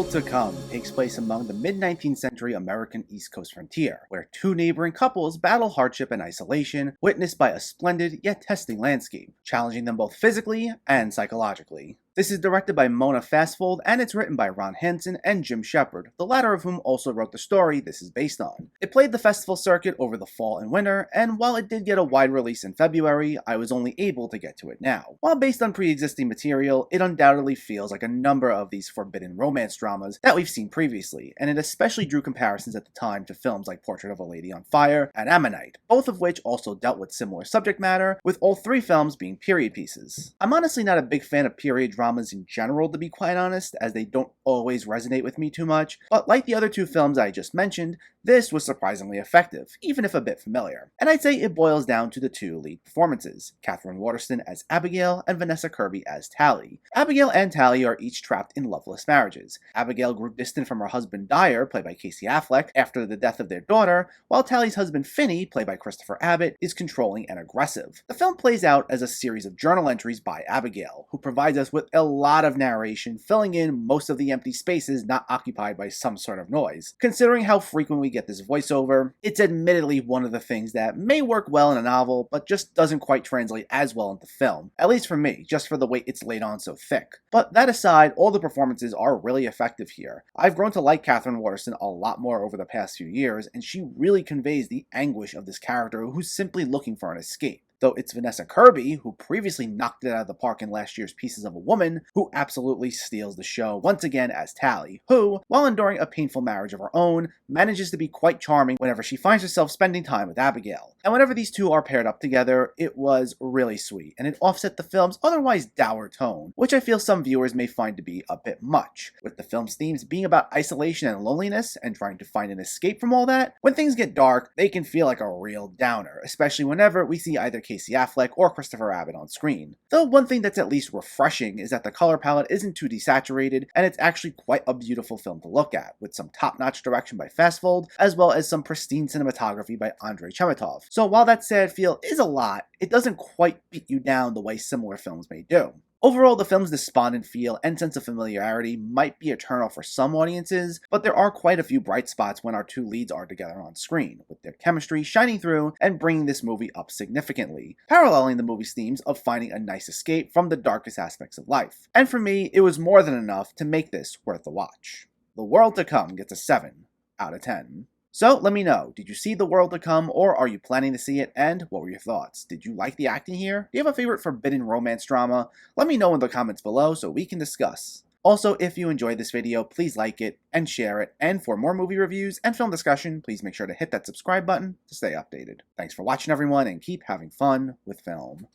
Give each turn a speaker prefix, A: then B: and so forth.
A: World to Come takes place among the mid-19th century American East Coast frontier, where two neighboring couples battle hardship and isolation, witnessed by a splendid yet testing landscape, challenging them both physically and psychologically. This is directed by Mona Fastfold, and it's written by Ron Hansen and Jim Shepard, the latter of whom also wrote the story this is based on. It played the festival circuit over the fall and winter, and while it did get a wide release in February, I was only able to get to it now. While based on pre-existing material, it undoubtedly feels like a number of these forbidden romance dramas that we've seen previously, and it especially drew comparisons at the time to films like Portrait of a Lady on Fire and Ammonite, both of which also dealt with similar subject matter, with all three films being period pieces. I'm honestly not a big fan of period dramas in general, to be quite honest, as they don't always resonate with me too much, but like the other two films I just mentioned, this was surprisingly effective, even if a bit familiar. And I'd say it boils down to the two lead performances, Katherine Waterston as Abigail and Vanessa Kirby as Tally. Abigail and Tally are each trapped in loveless marriages. Abigail grew distant from her husband Dyer, played by Casey Affleck, after the death of their daughter, while Tally's husband Finney, played by Christopher Abbott, is controlling and aggressive. The film plays out as a series of journal entries by Abigail, who provides us with a lot of narration, filling in most of the empty spaces not occupied by some sort of noise. Considering how frequent we get this voiceover, it's admittedly one of the things that may work well in a novel, but just doesn't quite translate as well into film, at least for me, just for the way it's laid on so thick. But that aside, all the performances are really effective here. I've grown to like Katherine Waterston a lot more over the past few years, and she really conveys the anguish of this character who's simply looking for an escape. Though it's Vanessa Kirby, who previously knocked it out of the park in last year's Pieces of a Woman, who absolutely steals the show once again as Tally, who, while enduring a painful marriage of her own, manages to be quite charming whenever she finds herself spending time with Abigail. And whenever these two are paired up together, it was really sweet, and it offset the film's otherwise dour tone, which I feel some viewers may find to be a bit much, with the film's themes being about isolation and loneliness, and trying to find an escape from all that. When things get dark, they can feel like a real downer, especially whenever we see either Casey Affleck or Christopher Abbott on screen. Though one thing that's at least refreshing is that the color palette isn't too desaturated, and it's actually quite a beautiful film to look at, with some top-notch direction by Fastfold, as well as some pristine cinematography by Andrei Chemetov. So while that sad feel is a lot, it doesn't quite beat you down the way similar films may do. Overall, the film's despondent feel and sense of familiarity might be a turnoff for some audiences, but there are quite a few bright spots when our two leads are together on screen, with their chemistry shining through and bringing this movie up significantly, paralleling the movie's themes of finding a nice escape from the darkest aspects of life. And for me, it was more than enough to make this worth the watch. The World to Come gets a 7 out of 10. So let me know, did you see The World to Come, or are you planning to see it, and what were your thoughts? Did you like the acting here? Do you have a favorite forbidden romance drama? Let me know in the comments below so we can discuss. Also, if you enjoyed this video, please like it and share it, and for more movie reviews and film discussion, please make sure to hit that subscribe button to stay updated. Thanks for watching everyone, and keep having fun with film.